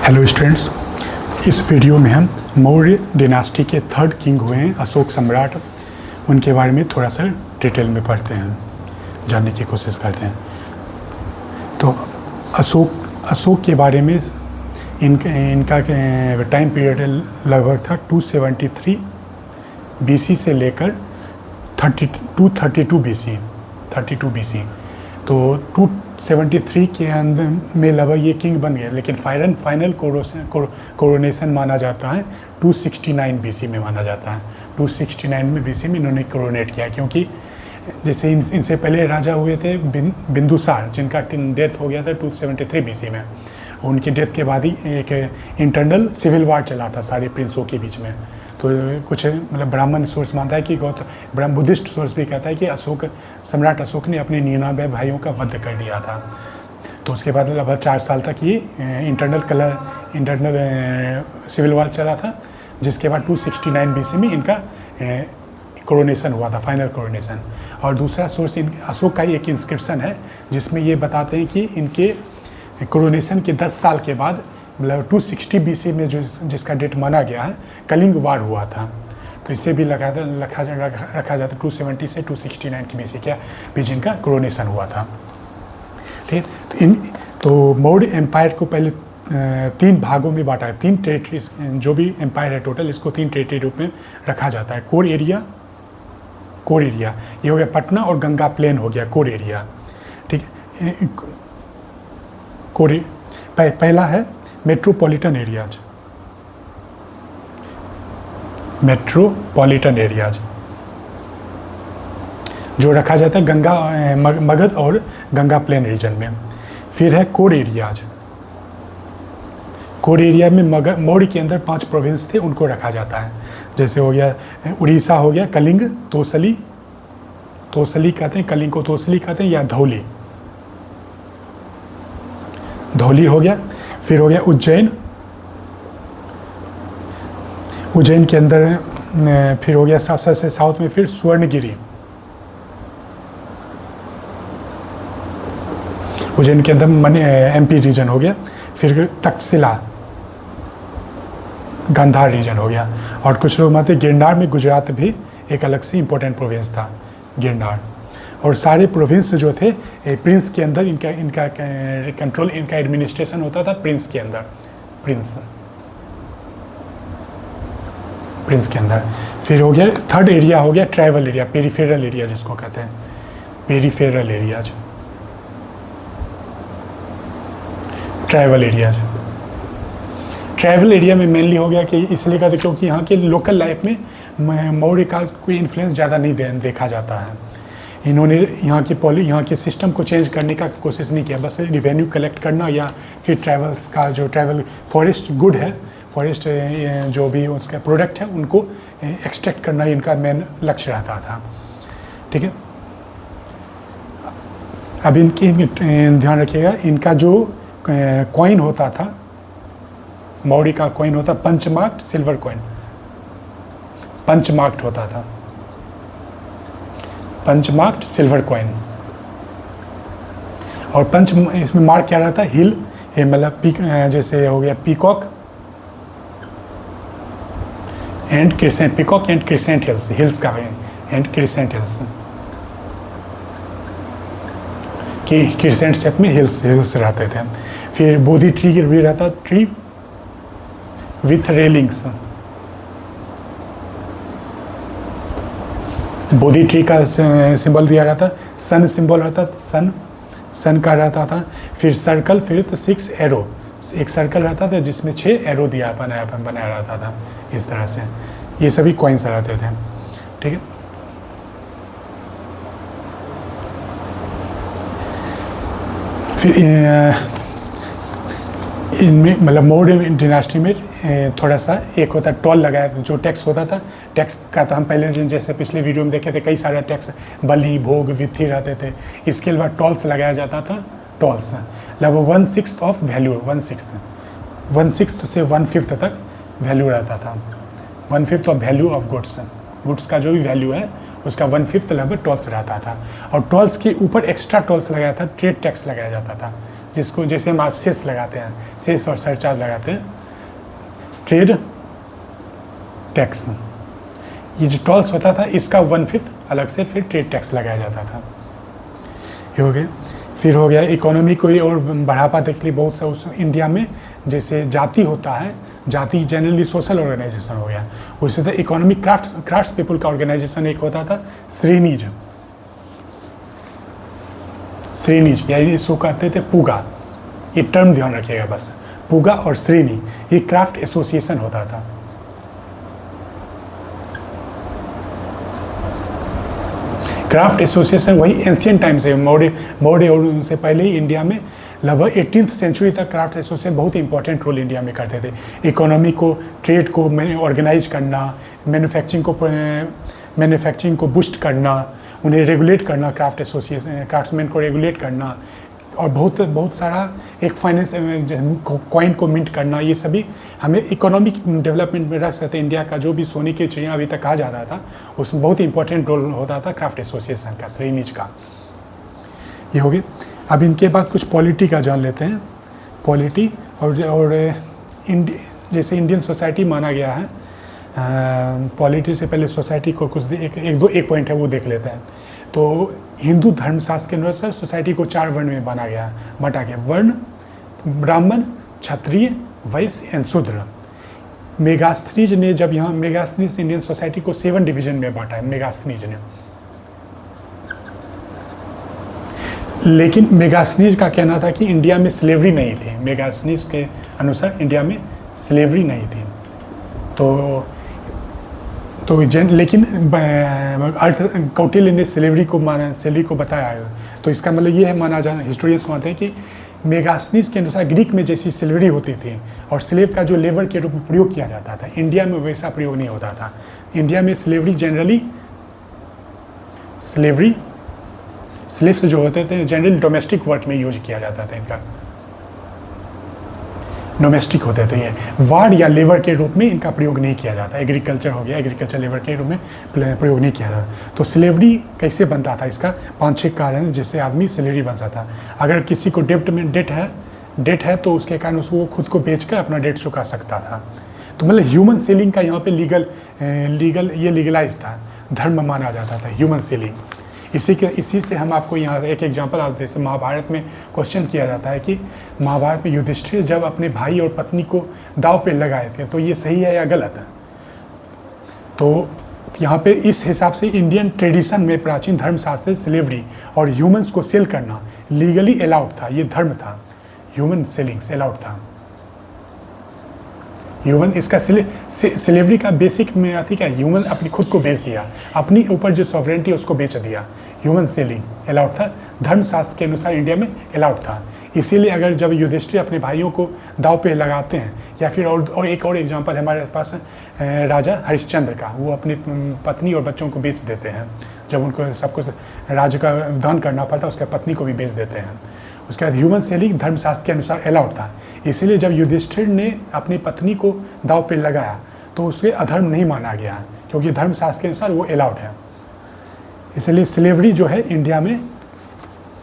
Hello students, इस video में हम मौर्य डिनास्टी के थर्ड किंग हुए हैं अशोक सम्राट, उनके बारे में थोड़ा सा डिटेल में पढ़ते हैं, जानने की कोशिश करते हैं। तो अशोक के बारे में इनका टाइम पीरियड लगभग था 273 BC से लेकर 32 BC। तो 273 के अंदर में लगभग ये किंग बन गए, लेकिन फाइनल कोरोनेशन माना जाता है 269 BC में माना जाता है। 269 में BC में इन्होंने कोरोनेट किया, क्योंकि जैसे इनसे पहले राजा हुए थे बिंदुसार, जिनका डेथ हो गया था 273 BC में। उनकी डेथ के बाद ही एक इंटरनल सिविल वार चला था सारे प्रिंसों के बीच में। तो कुछ मतलब ब्राह्मण सोर्स मानता है कि बुद्धिस्ट सोर्स भी कहता है कि सम्राट अशोक ने अपने 99 भाइयों का वध कर दिया था। तो उसके बाद लगभग 4 साल तक ये इंटरनल सिविल वार चला था, जिसके बाद 269 BC में इनका कोरोनेशन हुआ था, फाइनल कोरोनेशन। और दूसरा सोर्स अशोक का ही एक इंस्क्रिप्शन है, जिसमें ये बताते हैं कि इनके कोरोनेशन के 10 साल के बाद मतलब 260 BC में जिसका डेट माना गया है, कलिंग वार हुआ था। तो इससे भी रखा जाता 270 से 269 की BC के बीच इनका कोरोनेशन हुआ था। ठीक, तो मौर्य एम्पायर को पहले 3 भागों में बांटा है। 3 टेरिटरीज, जो भी एम्पायर है टोटल, इसको 3 टेरिटरी रूप में रखा जाता है। कोर एरिया ये हो गया पटना, और गंगा प्लेन हो गया कोर एरिया। ठीक है, पहला है मेट्रोपॉलिटन एरियाज जो रखा जाता है गंगा मगध और गंगा प्लेन रीजन में। फिर है कोर एरिया में मौर्य के अंदर 5 प्रोविंस थे, उनको रखा जाता है। जैसे हो गया उड़ीसा, हो गया कलिंग, तोसली कहते हैं, कलिंग को तोसली कहते हैं, या धौली हो गया। फिर हो गया उज्जैन के अंदर, फिर हो गया सबसे साउथ में फिर स्वर्णगिरी, उज्जैन के अंदर MP रीजन हो गया। फिर तक्षशिला गांधार रीजन हो गया। और कुछ लोग मानते गिरनार में गुजरात भी एक अलग से इम्पोर्टेंट प्रोविंस था, गिरनार। और सारे प्रोविंस जो थे प्रिंस के अंदर इनका कंट्रोल, इनका एडमिनिस्ट्रेशन होता था प्रिंस के अंदर। फिर हो गया थर्ड एरिया, हो गया ट्राइबल एरिया, पेरिफेरल एरिया जिसको कहते हैं, पेरिफेरल एरियाज, ट्राइबल एरिया में मेनली हो गया कि इसलिए कहते क्योंकि यहाँ के लोकल लाइफ में मौर्य का कोई इन्फ्लुएंस ज़्यादा नहीं देखा जाता है। इन्होंने यहाँ के सिस्टम को चेंज करने का कोशिश नहीं किया, बस रिवेन्यू कलेक्ट करना, या फिर ट्रैवल्स का जो फॉरेस्ट गुड है, फॉरेस्ट जो भी उसका प्रोडक्ट है, उनको एक्सट्रैक्ट करना इनका मेन लक्ष्य रहता था। ठीक है, अब इनकी ध्यान रखिएगा, इनका जो कॉइन होता था, मौर्य का कॉइन होता पंचमार्क्ड सिल्वर कॉइन, पंचमार्क्ड होता था, पंचमार्क्ड सिल्वर कॉइन। और इसमें मार्क क्या रहता है, हिल, मतलब जैसे हो गया peacock and crescent, peacock and crescent hills का एंड क्रिसेंट हिल्स, कि क्रिसेंट शेप में हिल्स रहते थे। फिर बोधि ट्री भी रहता, tree with railings, Bodhi tree का सिंबल दिया रहता, सन सिंबल रहता, सन का रहता था। फिर सर्कल, फिर 6 एरो, एक सर्कल रहता था जिसमें 6 एरो बनाया रहता था। इस तरह से ये सभी कॉइन्स रहते थे। ठीक है, फिर इनमें मतलब मौर्य डिनास्टी में थोड़ा सा एक होता टोल लगाया, जो टैक्स होता था, टैक्स का तो हम पहले जैसे पिछले वीडियो में देखे थे, कई सारे टैक्स, बलि, भोग, विथी रहते थे। इसके बाद टोल्स लगाया जाता था, टोल्स लगभग 1/6 ऑफ वैल्यू, 1/6 से 1/5 तक वैल्यू रहता था। 1/5 ऑफ वैल्यू ऑफ गुड्स का जो भी वैल्यू है उसका 1/5 लगभग टोल्स रहता था। और टोल्स के ऊपर एक्स्ट्रा टोल्स लगाया था, ट्रेड टैक्स लगाया जाता था। जिसको जैसे हम आज सेस लगाते हैं, सेस और सरचार्ज लगाते हैं, ट्रेड टैक्स, ये जो टोल्स होता था इसका 1/5 अलग से फिर ट्रेड टैक्स लगाया जाता था। ये हो गया। फिर हो गया इकोनॉमी को और बढ़ावा देने के लिए बहुत सा उस इंडिया में जैसे जाति होता है, जाति जनरली सोशल ऑर्गेनाइजेशन हो गया, उससे तो इकोनॉमिक क्राफ्ट्स पीपल का ऑर्गेनाइजेशन एक होता था श्रेणीज, श्रेणीज या इसको कहते थे पूगा, ये टर्म ध्यान रखिएगा बस, पूगा और श्रेणी, ये क्राफ्ट एसोसिएशन होता था। क्राफ्ट एसोसिएशन वही एंशियंट टाइम से, मौर्य और उनसे पहले ही इंडिया में लगभग 18th सेंचुरी तक क्राफ्ट एसोसिएशन बहुत इंपॉर्टेंट रोल इंडिया में करते थे। इकोनॉमी को, ट्रेड को ऑर्गेनाइज करना, मैन्युफैक्चरिंग को बूस्ट करना, उन्हें रेगुलेट करना, क्राफ्ट एसोसिएशन क्राफ्ट्समैन को रेगुलेट करना, और बहुत सारा एक फाइनेंस कॉइन को मिंट करना, ये सभी हमें इकोनॉमिक डेवलपमेंट में रख सकते। इंडिया का जो भी सोने की चिड़िया अभी तक कहा जाता था, उसमें बहुत इंपॉर्टेंट रोल होता था क्राफ्ट एसोसिएशन का, श्रेणीज का। ये हो गया। अब इनके बाद कुछ पॉलिटी का जान लेते हैं। पॉलिटी और जैसे इंडियन सोसाइटी माना गया है, पॉलिटी से पहले सोसाइटी को कुछ एक पॉइंट है वो देख लेते हैं। तो हिंदू धर्मशास्त्र के अनुसार सोसाइटी को 4 वर्ण में बांटा गया, वर्ण, ब्राह्मण, क्षत्रिय, वैश्य एंड शूद्र। मेगास्थनीज ने जब यहाँ मेगास्थनीज इंडियन सोसाइटी को 7 डिवीजन में बांटा है मेगास्थनीज ने, लेकिन मेगास्थनीज का कहना था कि इंडिया में स्लेवरी नहीं थी। मेगास्थनीज के अनुसार इंडिया में स्लेवरी नहीं थी। लेकिन कौटिल्य ने स्लेवरी को बताया है। तो इसका मतलब ये है, माना जा हिस्टोरियंस मानते हैं कि मेगास्थनीज के अनुसार ग्रीक में जैसी स्लेवरी होती थी और स्लेव का जो लेबर के रूप में प्रयोग किया जाता था, इंडिया में वैसा प्रयोग नहीं होता था। इंडिया में स्लेवरी जनरली स्लेव्स जो होते थे जनरली डोमेस्टिक वर्क में यूज किया जाता था, इनका डोमेस्टिक होते थे। ये वार्ड या लेबर के रूप में इनका प्रयोग नहीं किया जाता। एग्रीकल्चर हो गया, एग्रीकल्चर लेबर के रूप में प्रयोग नहीं किया जाता। तो स्लेवरी कैसे बनता था, इसका 5-6 कारण जिससे आदमी स्लेवरी बन सकता था। अगर किसी को डेट है तो उसके कारण उसको खुद को बेचकर अपना डेट चुका सकता था। तो मतलब ह्यूमन सेलिंग का यहाँ पे लीगलाइज था, धर्म माना जाता था ह्यूमन सेलिंग। इसी से हम आपको यहाँ एक एग्जांपल आते हैं। जैसे महाभारत में क्वेश्चन किया जाता है कि महाभारत में युधिष्ठिर जब अपने भाई और पत्नी को दांव पे लगाए थे तो ये सही है या गलत है। तो यहाँ पे इस हिसाब से इंडियन ट्रेडिशन में प्राचीन धर्मशास्त्र स्लेवरी और ह्यूमंस को सेल करना लीगली अलाउड था, ये धर्म था, ह्यूमन सेलिंग्स अलाउड था। ह्यूमन इसका स्लेवरी का बेसिक में आती क्या, ह्यूमन अपनी खुद को बेच दिया, अपनी ऊपर जो सॉवरेंटी है उसको बेच दिया। ह्यूमन सेलिंग अलाउड था, धर्मशास्त्र के अनुसार इंडिया में अलाउड था। इसीलिए अगर जब युधिष्ठिर अपने भाइयों को दांव पे लगाते हैं, या फिर और एक और एग्जांपल हमारे पास राजा हरिश्चंद्र का, वो अपनी पत्नी और बच्चों को बेच देते हैं। जब उनको सब कुछ राज्य का दान करना पड़ता है, उसके पत्नी को भी बेच देते हैं। उसके बाद ह्यूमन सेलिंग धर्मशास्त्र के अनुसार अलाउड था। इसीलिए जब युधिष्ठिर ने अपनी पत्नी को दांव पे लगाया तो उसे अधर्म नहीं माना गया, क्योंकि धर्मशास्त्र के अनुसार वो अलाउड है। इसलिए स्लेवरी जो है इंडिया में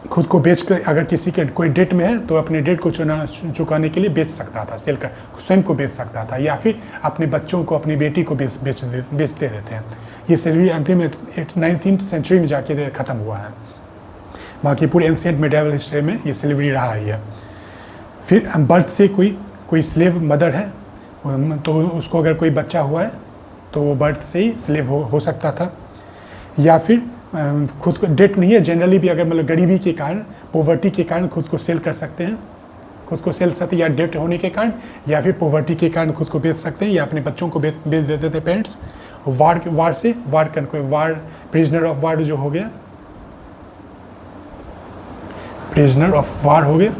खुद को बेच कर, अगर किसी के कोई डेट में है तो अपने डेट को चुकाने के लिए बेच सकता था, सेल कर स्वयं को बेच सकता था, या फिर अपने बच्चों को, अपनी बेटी को बेचते रहते हैं। ये स्लेवरी अंतिम 19th सेंचुरी में जाके ख़त्म हुआ है। बाकी पूरे एंशिएंट मिडिवल हिस्ट्री में ये स्लेवरी रहा है। फिर बर्थ से कोई स्लेव मदर है तो उसको अगर कोई बच्चा हुआ है तो वो बर्थ से ही स्लेव हो सकता था। या फिर खुद को डेट नहीं है, जनरली भी अगर मतलब गरीबी के कारण, पॉवर्टी के कारण खुद को सेल कर सकते हैं, खुद को सेल सकते, या डेट होने के कारण, या फिर पॉवर्टी के कारण खुद को बेच सकते हैं, या अपने बच्चों को बेच देते थे parents. War prisoner of war जो हो गया, प्रिजनर ऑफ वार हो गया,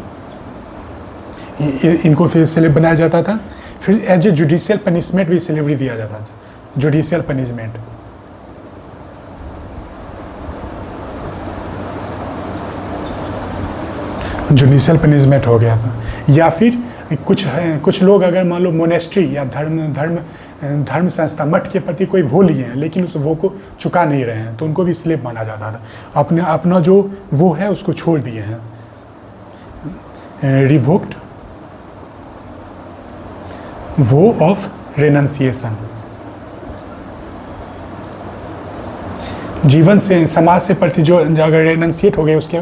इनको फिर स्लेव बनाया जाता था। फिर एज ए जुडिशियल पनिशमेंट भी स्लेवरी दिया जाता था, जुडिशियल पनिशमेंट। जुडिशियल पनिशमेंट हो गया था। या फिर कुछ लोग अगर मान लो मोनेस्ट्री या धर्म संस्था, मठ के प्रति कोई वो लिए हैं लेकिन उस वो को चुका नहीं रहे हैं, तो उनको भी स्लेव माना जाता था। अपना जो वो है उसको छोड़ दिए हैं। रिवोक्ड वो ऑफ रेनंसिएशन, जीवन से समाज से प्रति जो अगर रेनंसिएट हो गए उसके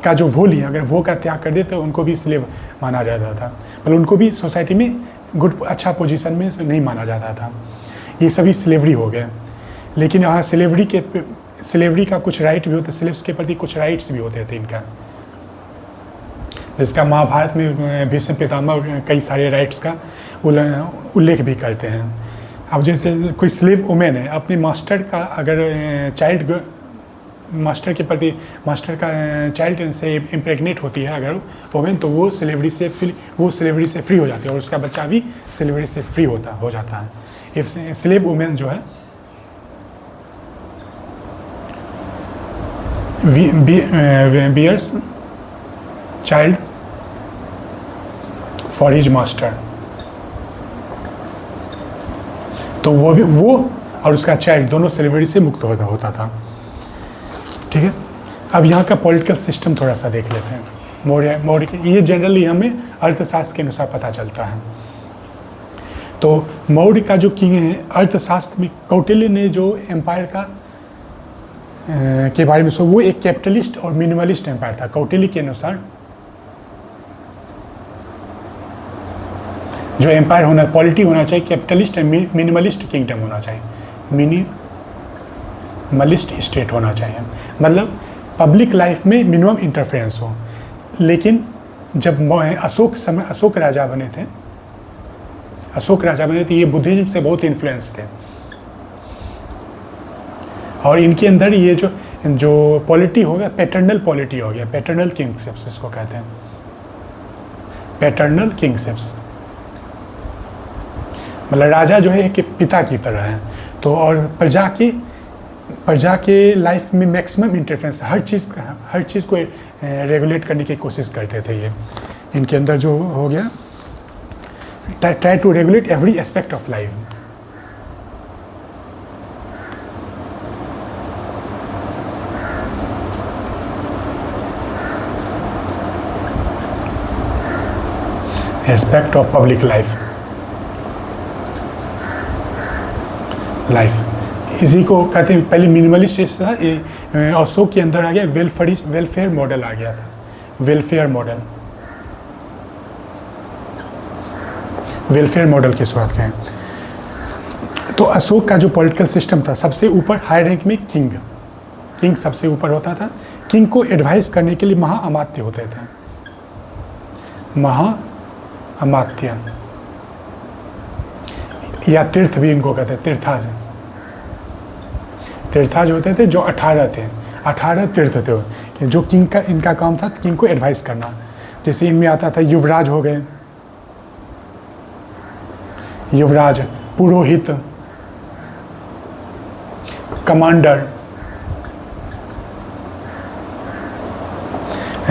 का जो वो लिया, अगर वो का त्याग कर दे तो उनको भी स्लेव माना जाता था, मतलब उनको भी सोसाइटी में गुड अच्छा पोजीशन में नहीं माना जाता था। ये सभी स्लेवरी हो गए। लेकिन यहाँ स्लेवरी का कुछ राइट भी होता है, स्लेव्स के प्रति कुछ राइट्स भी होते थे इनका, जिसका महाभारत में भीष्म पितामह कई सारे राइट्स का उल्लेख भी करते हैं। अब जैसे कोई स्लेव वुमेन है, अपने मास्टर का अगर मास्टर के प्रति मास्टर का चाइल्ड से इम्प्रेग्नेट होती है अगर वुमेन, तो वो स्लेवरी से फ्री हो जाती है और उसका बच्चा भी स्लेवरी से फ्री हो जाता है। इफ स्लेव वुमेन जो है bears child for his master, तो वो और उसका चाइल्ड दोनों स्लेवरी से मुक्त होता था। ठीक है, अब यहाँ का पॉलिटिकल सिस्टम थोड़ा सा देख लेते हैं। मौर्य के ये जनरली हमें अर्थशास्त्र के अनुसार पता चलता है। तो मौर्य का जो किंग है, अर्थशास्त्र में कौटिल्य ने जो एम्पायर का के बारे में वो एक कैपिटलिस्ट और मिनिमलिस्ट एम्पायर था। कौटिल्य के अनुसार जो एम्पायर होना, पॉलिटी होना चाहिए कैपिटलिस्ट एंड मिनिमलिस्ट किंगडम होना चाहिए, मिनिमलिस्ट स्टेट होना चाहिए, मतलब पब्लिक लाइफ में मिनिमम इंटरफेरेंस हो। लेकिन जब अशोक राजा बने थे, ये बुद्धिज्म से बहुत इन्फ्लुएंस थे और इनके अंदर ये जो पॉलिटी हो गया पैटर्नल पॉलिटी हो गया, पैटर्नल किंगशिप्स इसको कहते हैं, पैटर्नल किंगशिप्स, मतलब राजा जो है एक पिता की तरह है। तो और प्रजा के लाइफ में मैक्सिमम इंटरफेरेंस, हर चीज़ को रेगुलेट करने की कोशिश करते थे। ये इनके अंदर जो हो गया, try to regulate every aspect of life. Aspect of public life इसी को कहते हैं। पहले मिनिमलिस्ट था, अशोक के अंदर आ गया वेलफेयर मॉडल आ गया था, वेलफेयर मॉडल की शुरुआत करें तो अशोक का जो पॉलिटिकल सिस्टम था, सबसे ऊपर हाई रैंक में किंग सबसे ऊपर होता था। किंग को एडवाइस करने के लिए महाअमात्य होते थे, महाअमात्य या तीर्थ भी इनको कहते हैं, तीर्थाज होते थे, जो 18 तीर्थ थे, जो किंग का इनका काम था किंग को एडवाइस करना। जैसे इनमें आता था युवराज हो गए, युवराज, पुरोहित, कमांडर,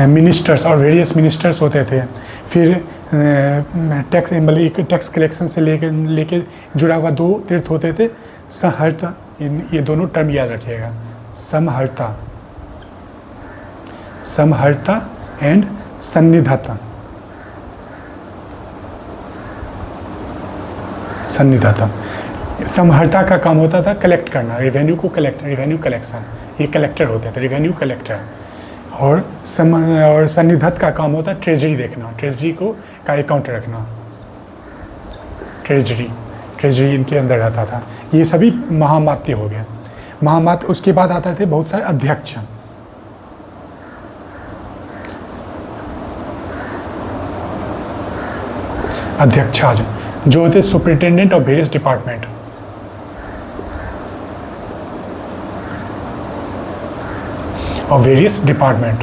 मिनिस्टर्स और वेरियस मिनिस्टर्स होते थे। फिर टैक्स कलेक्शन से लेके जुड़ा हुआ 2 तीर्थ होते थे, सहर्ता, ये दोनों टर्म याद रखिएगा, समहर्ता एंड सन्निधत्ता। समहर्ता का काम होता था कलेक्ट करना, रेवेन्यू कलेक्शन, ये कलेक्टर होते थे, रेवेन्यू कलेक्टर। और सन्निधत्त का काम होता है ट्रेजरी देखना, ट्रेजरी का अकाउंट रखना, ट्रेजरी इनके अंदर रहता था। ये सभी महामात्य हो गए। महामात्य, उसके बाद आता थे बहुत सारे अध्यक्ष, अध्यक्षाज जो होते सुपरिटेंडेंट ऑफ वेरियस डिपार्टमेंट। और वेरियस डिपार्टमेंट,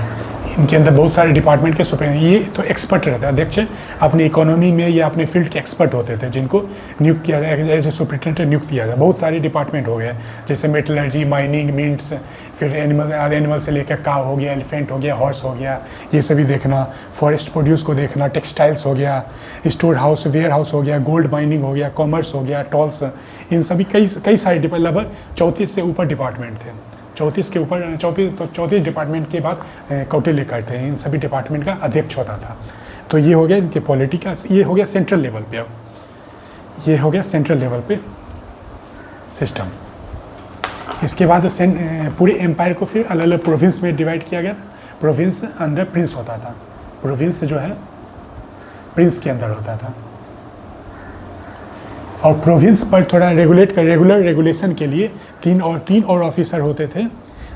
इनके अंदर बहुत सारे डिपार्टमेंट के सुपरिटेंडेंट, ये तो एक्सपर्ट रहते हैं। अध्यक्ष अपनी इकोनॉमी में या अपने फील्ड के एक्सपर्ट होते थे, जिनको नियुक्त किया गया एज ए सुपरिटेंडेंट नियुक्त किया गया। बहुत सारे डिपार्टमेंट हो गए, जैसे मेटलर्जी, माइनिंग, मिंट्स, फिर एनिमल से लेकर काव हो गया, एलिफेंट हो गया, हॉर्स हो गया, ये सभी देखना। फॉरेस्ट प्रोड्यूस को देखना, टेक्सटाइल्स हो गया, स्टोर हाउस, वेयर हाउस हो गया, गोल्ड माइनिंग हो गया, कॉमर्स हो गया, टॉल्स, इन सभी कई सारे लगभग 34 से ऊपर डिपार्टमेंट थे। 34 डिपार्टमेंट के बाद कौटिल्य करते हैं, इन सभी डिपार्टमेंट का अध्यक्ष होता था। तो ये हो गया इनके पॉलिटी का, ये हो गया सेंट्रल लेवल पे। अब ये हो गया सेंट्रल लेवल पे सिस्टम। इसके बाद पूरे एम्पायर को फिर अलग अलग प्रोविंस में डिवाइड किया गया था। प्रोविंस अंडर प्रिंस होता था, प्रोविंस जो है प्रिंस के अंदर होता था। और प्रोविंस पर थोड़ा रेगुलर रेगुलेशन के लिए तीन और ऑफिसर होते थे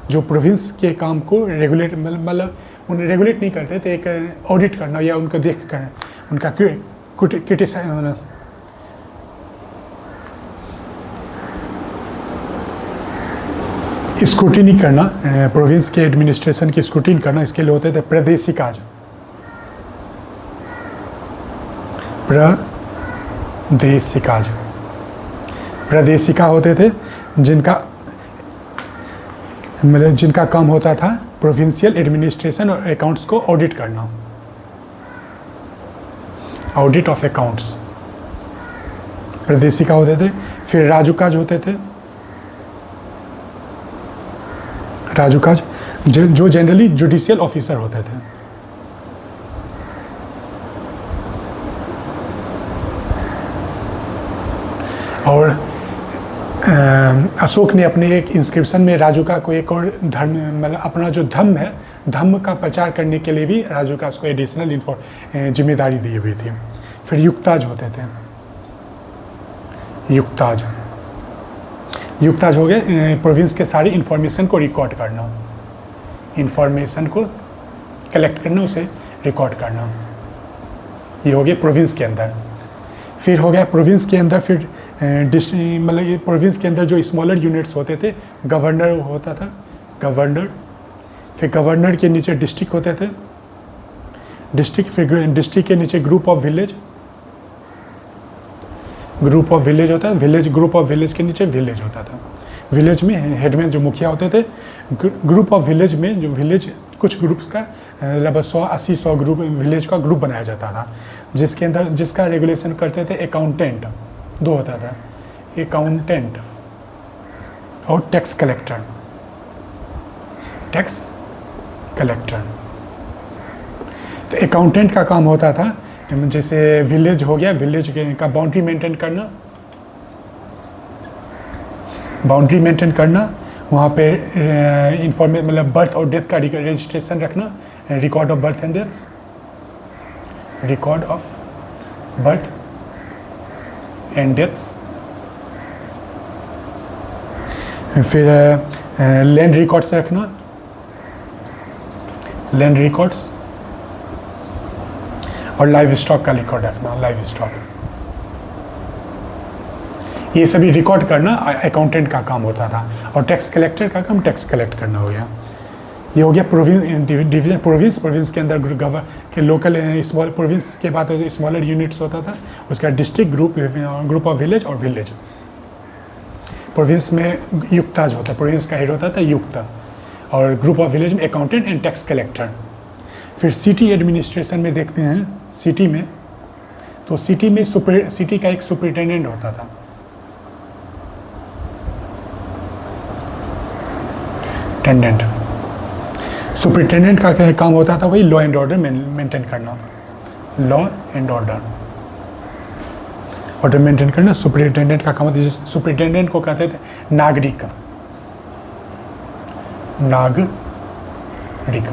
जो प्रोविंस के काम को रेगुलेट मतलब उन्हें रेगुलेट नहीं करते थे, एक ऑडिट करना या उनको देख कर उनका क्रिटिसाइज स्क्रूटिनी करना, प्रोविंस के एडमिनिस्ट्रेशन की स्क्रूटिनी करना, इसके लिए होते थे प्रादेशिकाज। प्रादेशिका होते थे जिनका मतलब जिनका काम होता था प्रोविंशियल एडमिनिस्ट्रेशन और अकाउंट्स को ऑडिट करना, ऑडिट ऑफ अकाउंट्स प्रादेशिका होते थे। फिर राजुकाज होते थे, राजुकाज जो जनरली जुडिशियल ऑफिसर होते थे। और अशोक ने अपने एक इंस्क्रिप्शन में राजुका को एक और धर्म मतलब अपना जो धम्म है, धम्म का प्रचार करने के लिए भी राजुका को एडिशनल जिम्मेदारी दी हुई थी। फिर युक्ताज होते थे, युक्ताज हो गए प्रोविंस के सारी इंफॉर्मेशन को रिकॉर्ड करना, इंफॉर्मेशन को कलेक्ट करना, उसे रिकॉर्ड करना, ये हो गया प्रोविंस के अंदर। फिर हो गया प्रोविंस के अंदर फिर मतलब ये प्रोविंस के अंदर जो स्मॉलर यूनिट्स होते थे, गवर्नर होता था, गवर्नर। फिर गवर्नर के नीचे डिस्ट्रिक्ट होते थे, डिस्ट्रिक्ट। फिर डिस्ट्रिक्ट के नीचे group of village, group of village होता है, विलेज ग्रुप ऑफ विलेज के नीचे विलेज होता था। विलेज में हेडमैन जो मुखिया होते थे, ग्रुप ऑफ विलेज में जो विलेज कुछ ग्रुप्स का लगभग 100-80 ग्रुप विलेज का ग्रुप बनाया जाता था, जिसके अंदर जिसका रेगुलेशन करते थे अकाउंटेंट, दो होता था, अकाउंटेंट और टैक्स कलेक्टर, टैक्स कलेक्टर। तो अकाउंटेंट का काम होता था जैसे विलेज हो गया, विलेज का बाउंड्री मेंटेन करना, बाउंड्री मेंटेन करना, वहाँ पे मतलब बर्थ और डेथ का रजिस्ट्रेशन रखना, record of birth and deaths, record of birth and deaths. फिर लैंड रिकॉर्ड्स रखना, लैंड रिकॉर्ड्स, और लाइव स्टॉक का रिकॉर्ड रखना, लाइव स्टॉक। ये सभी रिकॉर्ड करना अकाउंटेंट का काम होता था। और टैक्स कलेक्टर का काम टैक्स कलेक्ट करना हो गया। ये हो गया डिवीजन प्रोविंस के अंदर के लोकल स्मॉल प्रोविंस के बाद स्मॉलर यूनिट्स होता था, उसका डिस्ट्रिक्ट ग्रुप ऑफ विलेज और विलेज। प्रोविंस में युक्ताज होता है, प्रोविंस का हेड होता था युक्त, और ग्रुप ऑफ विलेज में अकाउंटेंट एंड टैक्स कलेक्टर। फिर सिटी एडमिनिस्ट्रेशन में देखते हैं, सिटी में तो सिटी में सिटी का एक सुपरिटेंडेंट होता था, टेंडेंट। सुपरिटेंडेंट का क्या काम होता था, वही लॉ एंड ऑर्डर मेंटेन करना, लॉ एंड ऑर्डर मेंटेन करना सुपरिटेंडेंट का काम होता है। सुपरिटेंडेंट को कहते थे नागरिक, नागरिक।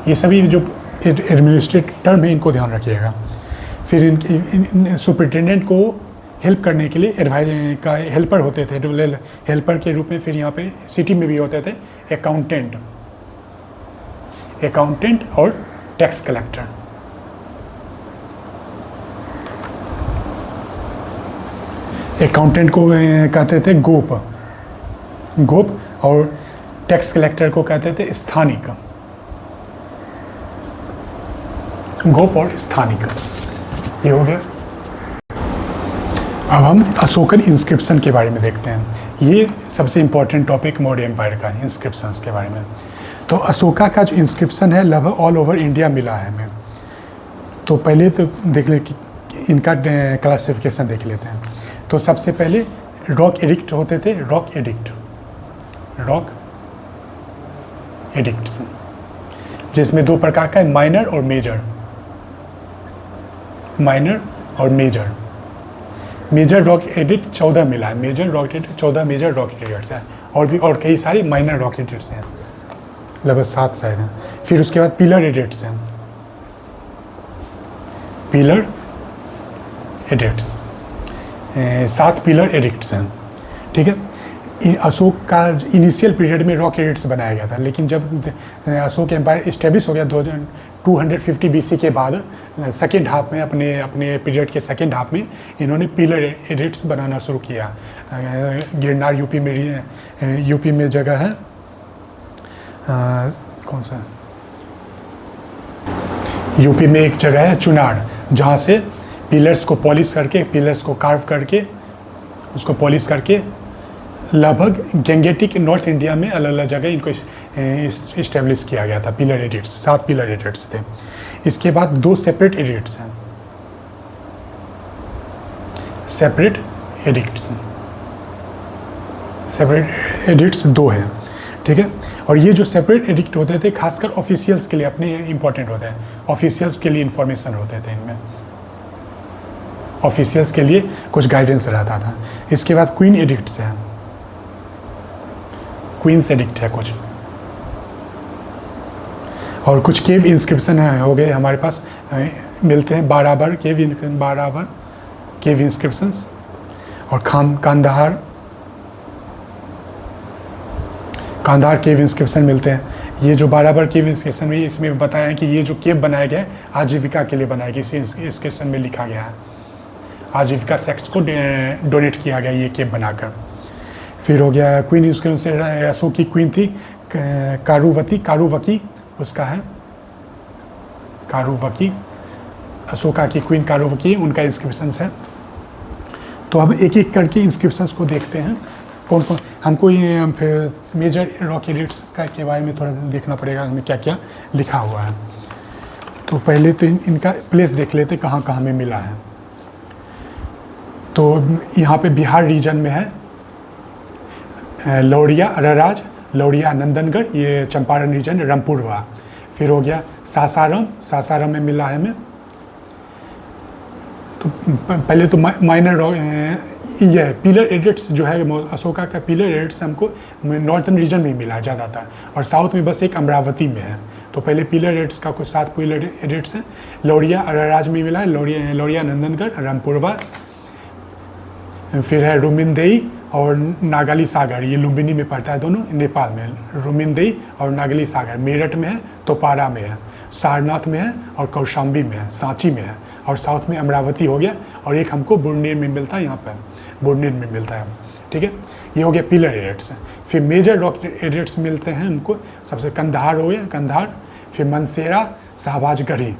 ये सभी जो एडमिनिस्ट्रेटिव टर्म है इनको ध्यान रखिएगा। फिर इन सुपरिटेंडेंट को हेल्प करने के लिए एडवाइजर का हेल्पर होते थे, हेल्पर के रूप में फिर यहाँ पे सिटी में भी होते थे अकाउंटेंट, अकाउंटेंट और टैक्स कलेक्टर। अकाउंटेंट को कहते थे गोप, और टैक्स कलेक्टर को कहते थे स्थानिक, गोप और स्थानिक। ये हो गया। अब हम अशोकन इंस्क्रिप्शन के बारे में देखते हैं। ये सबसे इम्पोर्टेंट टॉपिक मौर्य एम्पायर का, इंस्क्रिप्शंस के बारे में। तो अशोका का जो इंस्क्रिप्शन है लगभग ऑल ओवर इंडिया मिला है हमें। तो पहले तो देख ले कि इनका क्लासिफिकेशन देख लेते हैं। तो सबसे पहले रॉक एडिक्ट होते थे, रॉक एडिक्ट्स, जिसमें दो प्रकार का है, माइनर और मेजर। माइनर और मेजर। मेजर रॉकेट एडिट 14 मिला है, major rock 14 major rock edicts हैं, और भी और कई सारी माइनर रॉकेट एडिट्स हैं, लगभग 7 शायद हैं। फिर उसके बाद पिलर एडिट्स हैं, पिलर एडिट्स 7 पिलर एडिट्स हैं, ठीक है। अशोक का इनिशियल पीरियड में रॉक एडिट्स बनाया गया था, लेकिन जब अशोक एम्पायर इस्टेब्लिश हो गया 250 BC के बाद, सेकेंड हाफ में, अपने पीरियड के सेकेंड हाफ में इन्होंने पिलर एडिट्स बनाना शुरू किया। गिरनार यूपी में जगह है, कौन सा, यूपी में एक जगह है चुनार, जहाँ से पिलर्स को पॉलिश करके, पिलर्स को कार्व करके, उसको पॉलिश करके लगभग गैंगेटिक नॉर्थ इंडिया में अलग अलग जगह इनको इस्टेब्लिश किया गया था। पिलर एडिट्स 7 पिलर एडिट्स थे। इसके बाद 2 सेपरेट एडिट्स हैं, सेपरेट एडिट्स 2 हैं, ठीक है। और ये जो सेपरेट एडिक्ट होते थे खासकर ऑफिशियल्स के लिए अपने इंपॉर्टेंट होते हैं, ऑफिशियल्स के लिए इंफॉर्मेशन होते थे इनमें, ऑफिशियल्स के लिए कुछ गाइडेंस रहता था। इसके बाद क्वीन एडिक्ट्स हैं, क्वींस एडिक्ट है कुछ, और कुछ केव इंस्क्रिप्शन हो गए हमारे पास, मिलते हैं बाराबर केव इंस्क्रिप्शंस, और कांधार केव इंस्क्रिप्शन मिलते हैं। ये जो बाराबर केव इंस्क्रिप्शन में, इसमें बताया है कि ये जो केव बनाया गया है आजीविका के लिए बनाया गया, इसी इंस्क्रिप्शन में लिखा गया है आजीविका सेक्स को डोनेट किया गया ये केव बनाकर। फिर हो गया क्वीन इंस्क्रिप्शन, अशोक की क्वीन थी कारुवकी, उसका है कारुवकी, अशोका की क्वीन कारुवकी, उनका इंस्क्रिप्शन है। तो अब एक एक करके इंस्क्रिप्शंस को देखते हैं कौन कौन। हमको ये फिर मेजर रॉक एडिट्स के बारे में थोड़ा देखना पड़ेगा, हमें क्या क्या लिखा हुआ है। तो पहले तो इनका प्लेस देख लेते कहाँ कहाँ में मिला है। तो यहाँ पे बिहार रीजन में है, लौरिया अरराज, लौरिया नंदनगढ़, ये चंपारण रीजन, रामपुरवा। फिर हो गया सासाराम में मिला है हमें। तो पहले तो माइनर ये पिलर एडिट्स जो है अशोका का पिलर एडिट्स हमको नॉर्थन रीजन में मिला है ज़्यादातर, और साउथ में बस एक अमरावती में है। तो पहले पिलर एडिट्स का कुछ 7 पिलर एडिट्स हैं। लौरिया अरराज में मिला है, लौरिया नंदनगढ़, रामपुरवा। फिर है रुमिनदेई और नागाली सागर, ये लुम्बिनी में पड़ता है दोनों, नेपाल में। रुमिनदेई और नागाली सागर मेरठ में है, तोपारा में है, सारनाथ में है, और कौशाम्बी में है, सांची में है, और साउथ में अमरावती हो गया। और एक हमको बुरनेर में मिलता है, यहाँ पर बुरनेर में मिलता है, ठीक है। ये हो गया पिलर एडिट्स। फिर मेजर रॉक एडिट्स मिलते हैं हमको, सबसे कंधार हो गया, कंधार। फिर मनसेरा, शाहबाजगढ़ी,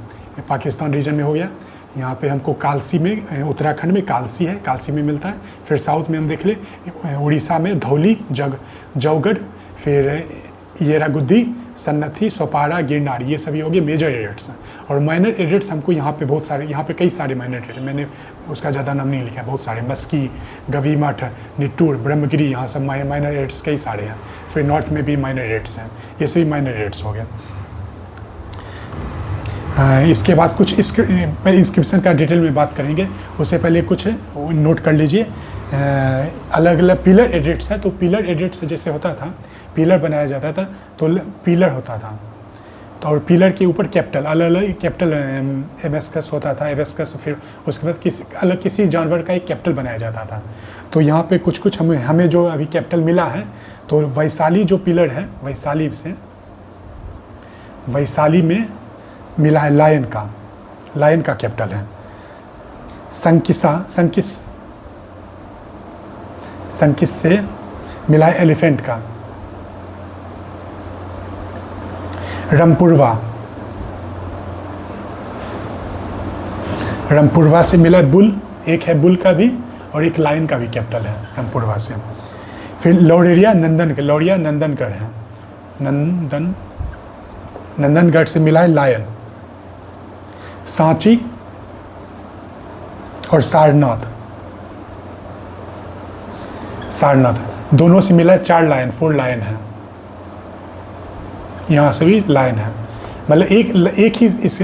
पाकिस्तान रीजन में हो गया। यहाँ पे हमको कालसी में, उत्तराखंड में कालसी है, कालसी में मिलता है। फिर साउथ में हम देख ले उड़ीसा में धौली, जौगढ़, फिर येरागुद्दी, सन्नथी, सोपारा, गिरनार, ये सभी हो गए मेजर एडिट्स। और माइनर एडिट्स हमको यहाँ पे बहुत सारे, यहाँ पे कई सारे माइनर एडिट्स, मैंने उसका ज़्यादा नाम नहीं लिखा, बहुत सारे, मस्की, गवीमठ, निट्टूर, ब्रह्मगिरी, यहाँ सब माइनर एडिट्स कई सारे हैं। फिर नॉर्थ में भी माइनर एडिट्स हैं, ये सभी माइनर एडिट्स हो गए। इसके बाद कुछ इंस्क्रिप्शन का डिटेल में बात करेंगे, उससे पहले कुछ नोट कर लीजिए। अलग अलग पिलर एडिट्स है, तो पिलर एडिट्स जैसे होता था, पिलर बनाया जाता था तो पिलर होता था, तो और पिलर के ऊपर कैपिटल, अलग अलग कैपिटल एबेस्कस होता था, एबेस्कस। फिर उसके बाद किसी जानवर का एक कैपिटल बनाया जाता था। तो यहाँ पे कुछ हमें जो अभी कैपिटल मिला है, तो वैशाली जो पिलर है, वैशाली में मिला है लायन का कैपिटल है। संकिस से मिला है एलिफेंट का। रामपुरवा से मिला बुल, एक है बुल का भी और एक लायन का भी कैपिटल है रामपुरवा से। फिर लौरिया नंदनगढ़ है, नंदनगढ़ से मिला है लायन। सांची और सारनाथ दोनों से मिला है 4 लायन है, यहाँ से भी लायन है। मतलब एक ही इस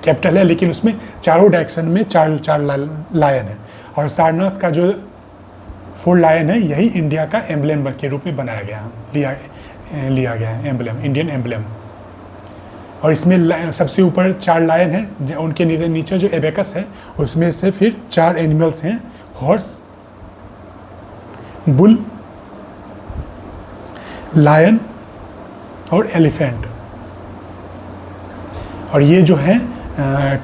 कैपिटल है, लेकिन उसमें चारों डायरेक्शन में चार चार लायन है। और सारनाथ का जो 4 लायन है, यही इंडिया का एम्बलम के रूप में बनाया गया लिया गया है, एम्बलम, इंडियन एम्बलम। और इसमें सबसे ऊपर 4 लायन है, उनके नीचे जो एबेकस है उसमें से फिर 4 एनिमल्स हैं, हॉर्स, बुल, लायन और एलिफेंट। और ये जो है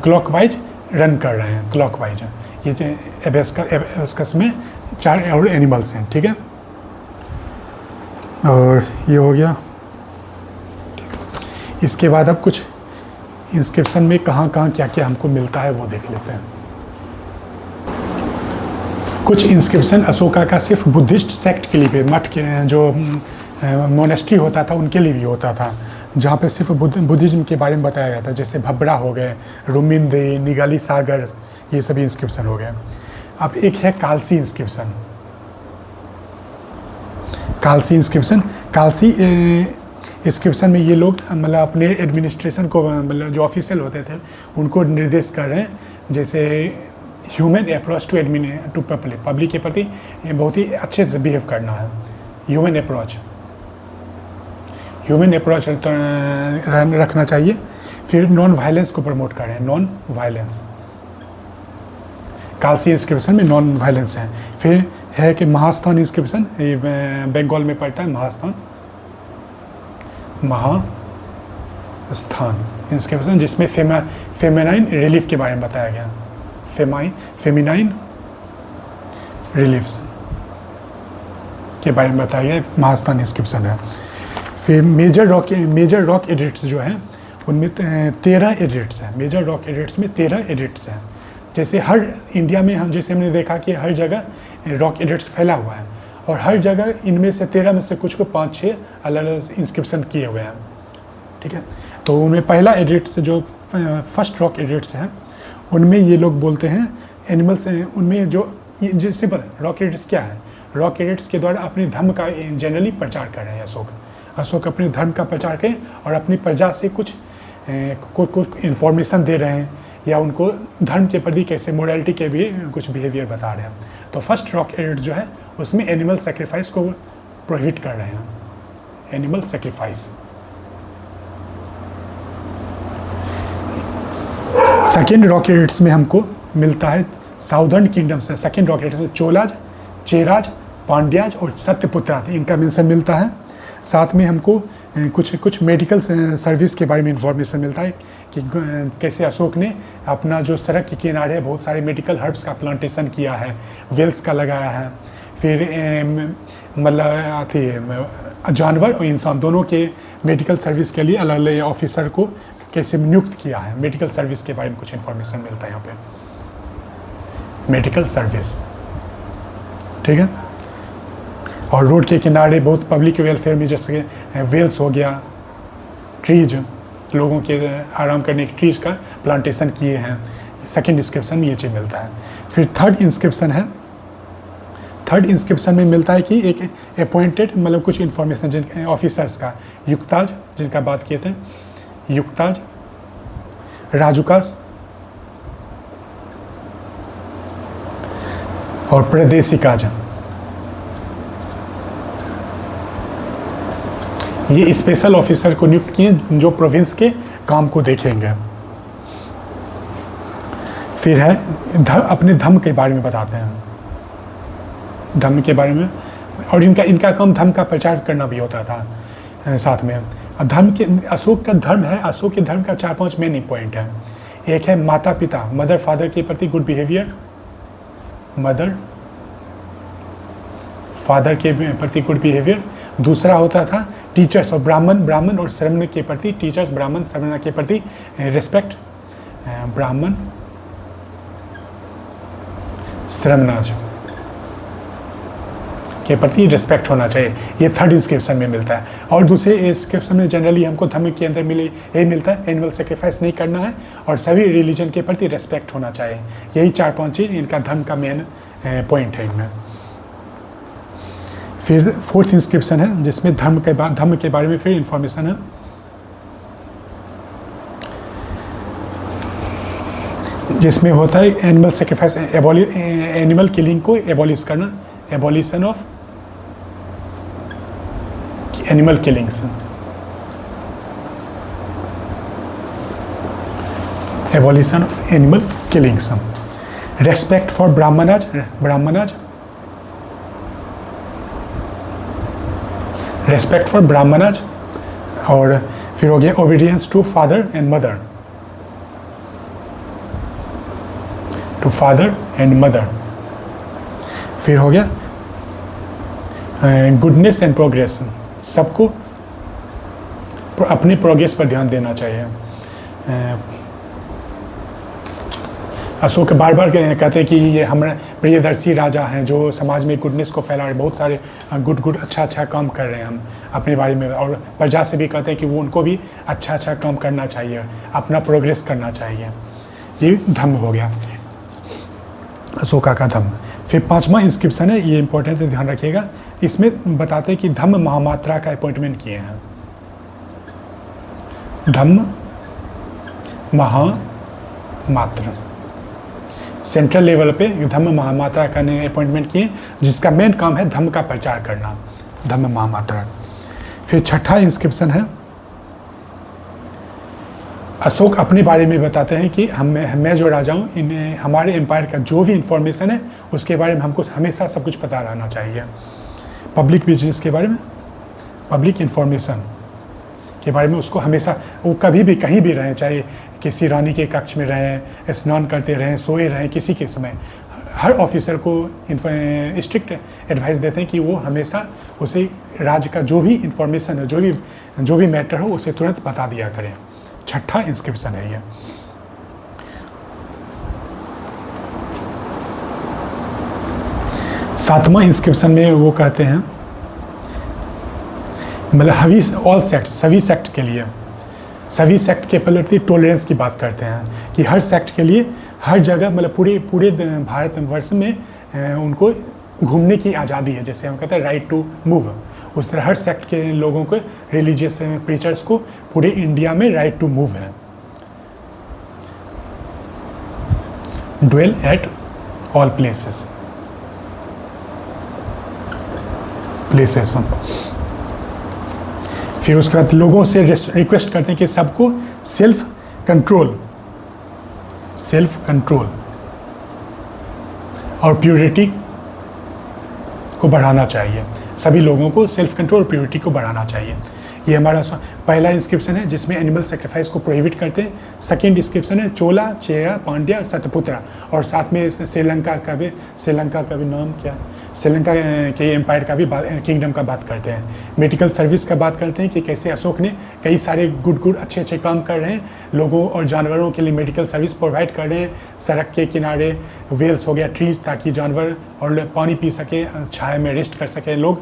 क्लॉकवाइज रन कर रहे हैं, क्लॉकवाइज। ये जो एबेस्कस में 4 और एनिमल्स हैं, ठीक है। और ये हो गया। इसके बाद अब कुछ इंस्क्रिप्शन में कहाँ कहाँ क्या क्या हमको मिलता है वो देख लेते हैं। कुछ इंस्क्रिप्शन अशोका का सिर्फ बुद्धिस्ट सेक्ट के लिए, मठ के जो मोनेस्ट्री होता था उनके लिए भी होता था, जहाँ पे सिर्फ बुद्धिज्म के बारे में बताया गया था, जैसे भबरा हो गए, रुमिंदे, निगाली सागर, ये सभी इंस्क्रिप्शन हो गए। अब एक है Kalsi inscription. Kalsi inscription, Kalsi inscription में ये लोग मतलब अपने एडमिनिस्ट्रेशन को, मतलब जो ऑफिशियल होते थे उनको निर्देश कर रहे हैं, जैसे ह्यूमन अप्रोच टू पब्लिक के प्रति बहुत ही अच्छे से बिहेव करना है, ह्यूमन अप्रोच रखना चाहिए। फिर नॉन वायलेंस को प्रमोट कर रहे हैं, नॉन वायलेंस। कालसी इंस्क्रिप्शन में नॉन वायलेंस है। फिर है कि महास्थान इंस्क्रिप्शन, ये बंगाल में पड़ता है, महास्थान इंस्क्रिप्शन, जिसमें फेमिनाइन रिलीफ के बारे में बताया गया, फेमिनाइन रिलीफ्स के बारे में बताया गया, महास्थान इंस्क्रिप्शन है। फिर मेजर रॉक एडिट्स जो हैं उनमें 13 एडिट्स हैं। मेजर रॉक एडिट्स में 13 एडिट्स हैं। जैसे हर इंडिया में हमने देखा कि हर जगह रॉक एडिट्स फैला हुआ है, और हर जगह इनमें से 13 में से कुछ को 5-6 अलग अलग इंस्क्रिप्शन किए हुए हैं, ठीक है। तो उनमें पहला एडिट्स जो फर्स्ट रॉक एडिट्स हैं उनमें ये लोग बोलते हैं एनिमल्स, उनमें जो सिंपल रॉक एडिट्स क्या है, रॉक एडिट्स के द्वारा अपने धर्म का जनरली प्रचार कर रहे हैं अशोक अपने धर्म का प्रचार करें और अपनी प्रजा से कुछ इन्फॉर्मेशन दे रहे हैं, या उनको धर्म के प्रति कैसे मोरालिटी के भी कुछ बिहेवियर बता रहे हैं। तो फर्स्ट रॉक एडिट जो है उसमें एनिमल सेक्रीफाइस को प्रोहिबिट कर रहे हैं, animal sacrifice. Second rock edits में हमको मिलता है साउदर्न किंगडम से, सेकेंड रॉक एडिट्स में चोलाज, चेराज, पांड्याज और सत्यपुत्रा, इनका मेंशन मिलता है। साथ में हमको कुछ मेडिकल सर्विस के बारे में इंफॉर्मेशन मिलता है कि कैसे अशोक ने अपना जो सड़क के किनारे है बहुत सारे मेडिकल हर्ब्स का प्लांटेशन किया है, वेल्स का लगाया है। फिर मतलब जानवर और इंसान दोनों के मेडिकल सर्विस के लिए अलग अलग ऑफिसर को कैसे नियुक्त किया है, मेडिकल सर्विस के बारे में कुछ इन्फॉर्मेशन मिलता है यहाँ पे, मेडिकल सर्विस, ठीक है। और रोड के किनारे बहुत पब्लिक वेलफेयर में जैसे वेल्स हो गया, ट्रीज, लोगों के आराम करने के ट्रीज का प्लांटेशन किए हैं। सेकंड इंस्क्रिप्शन में ये चीज़ मिलता है। फिर थर्ड इंस्क्रिप्शन है, थर्ड इंस्क्रिप्शन में मिलता है कि एक अपॉइंटेड मतलब कुछ इन्फॉर्मेशन जिन ऑफिसर्स का, युक्ताज जिनका बात किए थे, युक्ताज, राजुकास और प्रदेशिकाज, ये स्पेशल ऑफिसर को नियुक्त किए जो प्रोविंस के काम को देखेंगे। फिर है अपने धर्म के बारे में बताते हैं, धर्म के बारे में, और इनका काम धर्म का प्रचार करना भी होता था साथ में। धर्म के अशोक का धर्म है, अशोक के धर्म का 4-5 मेन पॉइंट है। एक है माता पिता, मदर फादर के प्रति गुड बिहेवियर, मदर फादर के प्रति गुड बिहेवियर। दूसरा होता था टीचर्स और ब्राह्मण और श्रमण के प्रति, टीचर्स ब्राह्मण श्रमण के प्रति रिस्पेक्ट, ब्राह्मण श्रमणाज के प्रति रिस्पेक्ट होना चाहिए। ये थर्ड इंस्क्रिप्शन में मिलता है। और दूसरे इंस्क्रिप्शन में जनरली हमको धर्म के अंदर यही मिलता है, एनिमल सेक्रीफाइस नहीं करना है और सभी रिलीजन के प्रति रिस्पेक्ट होना चाहिए। यही 4-5 चीज़ इनका धर्म का मेन पॉइंट है इनमें। फिर फोर्थ इंस्क्रिप्शन है जिसमें धर्म के बारे में फिर इंफॉर्मेशन है। जिसमें होता है एनिमल सेक्रीफाइस, एनिमल किलिंग को एबॉलिश करना, abolition of animal killings, abolition of animal killings. Respect for Brahmanas, Brahmanas, respect for Brahmanas. और फिर हो गया obedience to father and mother, to father and mother. फिर हो गया गुडनेस एंड प्रोग्रेस, सबको अपने प्रोग्रेस पर ध्यान देना चाहिए। अशोक बार बार कहते हैं कि ये हमारे प्रियदर्शी राजा हैं जो समाज में गुडनेस को फैला रहे, बहुत सारे गुड अच्छा काम कर रहे हैं हम अपने बारे में, और प्रजा से भी कहते हैं कि वो उनको भी अच्छा काम करना चाहिए, अपना प्रोग्रेस करना चाहिए। ये धम्म हो गया, अशोका का धम्म। फिर 5वां इंस्क्रिप्शन है, ये इंपॉर्टेंट है, ध्यान रखिएगा। इसमें बताते हैं कि धम्म महामात्रा का अपॉइंटमेंट किए हैं, धम्म महामात्र, सेंट्रल लेवल पे धम्म महामात्रा का ने अपॉइंटमेंट किए, जिसका मेन काम है धम्म का प्रचार करना, धम्म महामात्रा। फिर 6ठा इंस्क्रिप्शन है, अशोक अपने बारे में बताते हैं कि मैं जो राजा हूँ, इन्हें हमारे एम्पायर का जो भी इंफॉर्मेशन है उसके बारे में हमको हमेशा सब कुछ पता रहना चाहिए। पब्लिक बिजनेस के बारे में, पब्लिक इंफॉर्मेशन के बारे में उसको हमेशा, वो कभी भी कहीं भी रहें, चाहे किसी रानी के कक्ष में रहें, स्नान करते रहें, सोए रहें, किसी के समय, हर ऑफिसर को स्ट्रिक्ट एडवाइस देते हैं कि वो हमेशा उसे राज्य का जो भी इंफॉर्मेशन है, जो भी मैटर हो उसे तुरंत बता दिया करें। 6ठा इंस्क्रिप्शन है ये। सातवां इंस्क्रिप्शन में वो कहते हैं, मतलब हवी ऑल सेक्ट, सभी सेक्ट के लिए, सभी सेक्ट के प्रति टॉलरेंस की बात करते हैं कि हर सेक्ट के लिए हर जगह, मतलब पूरे भारतवर्ष में उनको घूमने की आज़ादी है, जैसे हम कहते हैं राइट टू मूव। उस तरह हर सेक्ट के लोगों को, रिलीजियस प्रीचर्स को पूरे इंडिया में राइट टू मूव है। ड्वेल एट ऑल प्लेसेस, फिर उसके बाद लोगों से रिक्वेस्ट करते हैं कि सबको सेल्फ कंट्रोल और प्योरिटी को बढ़ाना चाहिए। सभी लोगों को सेल्फ कंट्रोल और प्योरिटी को बढ़ाना चाहिए। ये हमारा पहला इंस्क्रिप्शन है जिसमें एनिमल सेक्रीफाइस को प्रोहिबिट करते हैं। सेकेंड इंस्क्रिप्शन है चोला, चेरा, पांड्या, सतपुत्रा, और साथ में श्रीलंका का भी नाम क्या है, श्रीलंका के एम्पायर का भी किंगडम का बात करते हैं। मेडिकल सर्विस का बात करते हैं कि कैसे अशोक ने कई सारे गुड अच्छे काम कर रहे हैं, लोगों और जानवरों के लिए मेडिकल सर्विस प्रोवाइड कर रहे हैं। सड़क के किनारे वेल्स हो गया, ट्रीज, ताकि जानवर और पानी पी सके, छाया में रेस्ट कर सके लोग।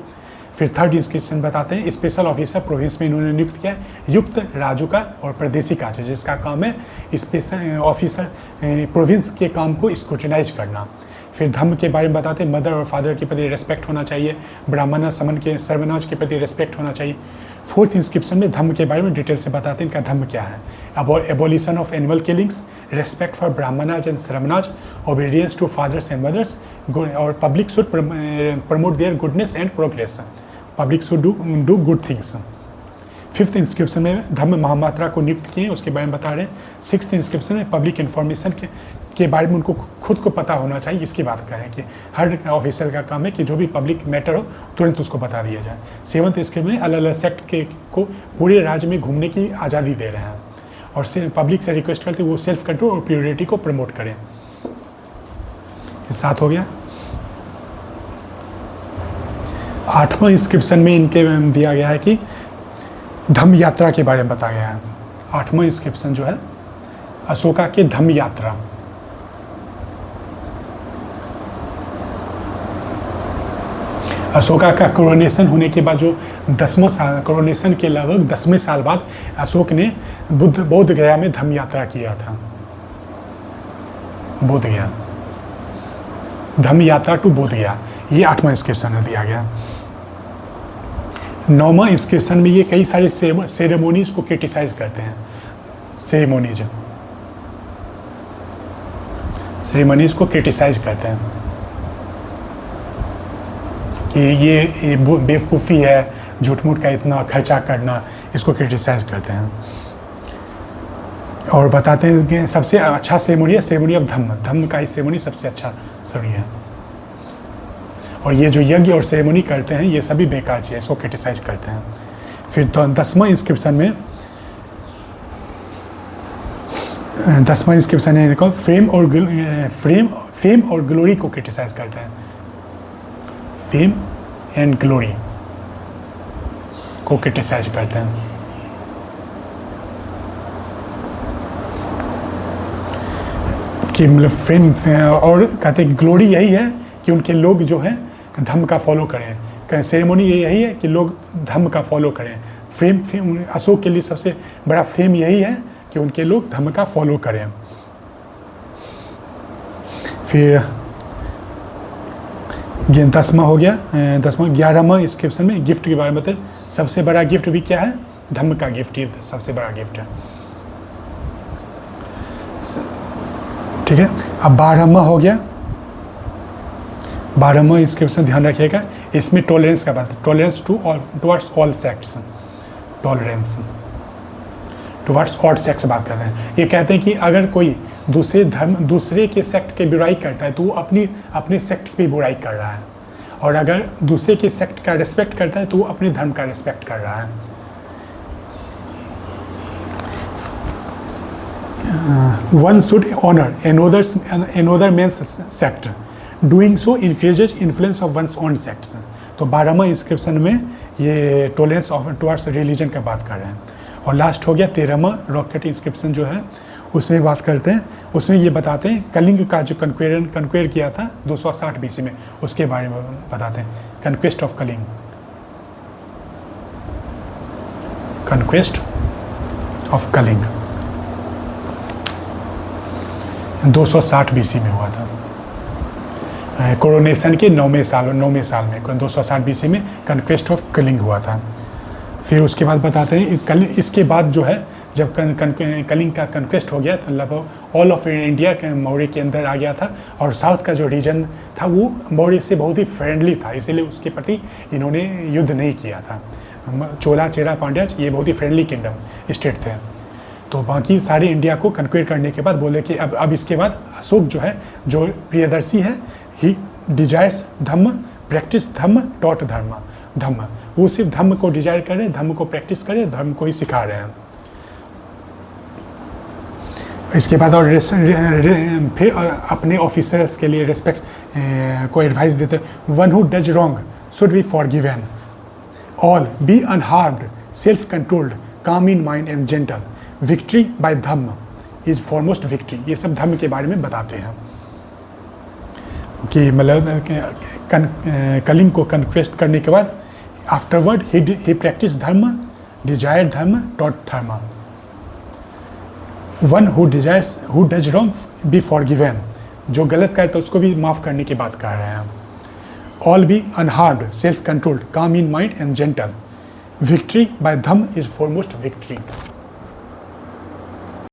फिर थर्ड इंस्क्रिप्शन बताते हैं स्पेशल ऑफिसर प्रोविंस में इन्होंने नियुक्त किया युक्त राजुका और प्रदेशी का, जिसका काम है स्पेशल ऑफिसर प्रोविंस के काम को स्क्रूटिनाइज करना। फिर धम्म के बारे में बताते हैं मदर और फादर के प्रति रेस्पेक्ट होना चाहिए, ब्राह्मण समन के सर्वनाज के प्रति रेस्पेक्ट होना चाहिए। फोर्थ इंस्क्रिप्शन में धम्म के बारे में डिटेल से बताते हैं इनका धम्म क्या है। Abolition of animal killings, respect for Brahmanas and servants, obedience to fathers and mothers, और public should promote their goodness and progress, public should do good things. Fifth inscription में धम्म महामात्रा को नियुक्त किए, उसके बारे में बता रहे हैं। सिक्स्थ इंस्क्रिप्शन में पब्लिक इन्फॉर्मेशन के बारे में उनको खुद को पता होना चाहिए, इसकी बात करें कि हर ऑफिसर का काम है कि जो भी पब्लिक मैटर हो तुरंत उसको बता दिया जाए। सेवंथ इंस्क्रिप्शन में अलग अलग सेक्ट को पूरे राज्य में घूमने की आज़ादी दे रहे हैं, और पब्लिक से रिक्वेस्ट करते वो सेल्फ कंट्रोल और प्योरिटी को प्रमोट करें। साथ हो गया। आठवां इंस्क्रिप्शन में इनके दिया गया है कि धम्म यात्रा के बारे में बताया गया है। आठवां इंस्क्रिप्शन जो है अशोका के धम्म यात्रा, अशोका का कोरोनेशन होने के बाद जो 10वां साल, कोरोनेशन के लगभग 10वें साल बाद अशोक ने बोध गया में धम्म यात्रा किया था। बोध गया, धम्म यात्रा टू बोध गया, ये 8वां इंस्क्रिप्शन में दिया गया। 9वां इंस्क्रिप्शन में ये कई सारे सेरेमोनीज को क्रिटिसाइज करते हैं। सेरेमोनीज सेरेमनीज को क्रिटिसाइज करते हैं कि ये बेवकूफ़ी है, झूठ मूठ का इतना खर्चा करना, इसको क्रिटिसाइज करते हैं। और बताते हैं कि सबसे अच्छा सेरेमनी है सेरेमनी ऑफ धम्म, धम्म का ही सेरेमनी सबसे अच्छा सेरेमनी है। और ये जो यज्ञ और सेरेमनी करते हैं ये सभी बेकार चीज़ है, इसको क्रिटिसाइज करते हैं। फिर 10वां इंस्क्रिप्शन में 10वां इंस्क्रिप्शन है इनको फेम और ग्लोरी को क्रिटिसाइज करते हैं। फेम एंड ग्लोरी को क्रिटिसाइज करते हैं। कि मतलब फेम और कहते हैं ग्लोरी यही है कि उनके लोग जो हैं धम्म का फॉलो करें। सेरेमनी यही है कि लोग धम्म का फॉलो करें। फेम अशोक के लिए सबसे बड़ा फेम यही है कि उनके लोग धम्म का फॉलो करें। फिर 10वां हो गया। 11वां इंस्क्रिप्शन में गिफ्ट के बारे में बताए। सबसे बड़ा गिफ्ट भी क्या है? धम्म का गिफ्ट, ये सबसे बड़ा गिफ्ट है। ठीक है। अब 12वां हो गया। 12वां इंस्क्रिप्शन ध्यान रखिएगा, इसमें टॉलरेंस का बात है। Tolerance towards all sects, tolerance towards all sects बात करते हैं। ये कहते हैं कि अगर कोई दूसरे के सेक्ट की बुराई करता है तो वो अपने सेक्ट की बुराई कर रहा है, और अगर दूसरे के सेक्ट का रिस्पेक्ट करता है तो वो अपने धर्म का रिस्पेक्ट कर रहा है। One should honor another man's sect. Doing so increases influence of one's own sect. तो 12वां इंस्क्रिप्शन में ये टॉलरेंस ऑफ टुवर्ड्स रिलीजन का बात कर रहे हैं। और लास्ट हो गया 13वां रॉकेट इंस्क्रिप्शन जो है, उसमें बात करते हैं। उसमें ये बताते हैं कलिंग का जो कन्क्वेयर किया था 260 BC में, उसके बारे में बताते हैं। Conquest of Kalinga, conquest of Kalinga 260 BC में हुआ था। कोरोनेशन के 9वें साल में 260 BC में कन्क्वेस्ट ऑफ कलिंग हुआ था। फिर उसके बाद बताते हैं इसके बाद जो है जब कलिंग का कन्क्वेस्ट हो गया तो लगभग ऑल ऑफ इंडिया के मौर्य के अंदर आ गया था, और साउथ का जो रीजन था वो मौर्य से बहुत ही फ्रेंडली था, इसीलिए उसके प्रति इन्होंने युद्ध नहीं किया था। चोला चेरा पांड्या ये बहुत ही फ्रेंडली किंगडम स्टेट थे। तो बाकी सारे इंडिया को कन्क्वेयर करने के बाद बोले कि अब इसके बाद अशोक जो है, जो प्रियदर्शी है, he desires dhamma, practise dhamma, taught dhamma. वो सिर्फ धम्म को डिजायर कर रहे हैं, धम्म को प्रैक्टिस कर रहे हैं, धर्म को ही सिखा रहे हैं। इसके बाद और फिर अपने ऑफिसर्स के लिए रिस्पेक्ट को एडवाइस देते हैं। One who does wrong should be forgiven, all be unharmed, self controlled, calm in mind and gentle, victory by dhamma is foremost victory. ये सब धम्म के बारे में बताते हैं कि मतलब कलिंग को कन्क्वेस्ट करने के बाद आफ्टरवर्ड ही प्रैक्टिस धर्म, डिजायर धर्म, टॉट धर्म। One who does wrong be forgiven, जो गलत करता है उसको भी माफ़ करने की बात कर रहे हैं। All be unharmed, self controlled, calm in mind and gentle, victory by dhamma is foremost victory.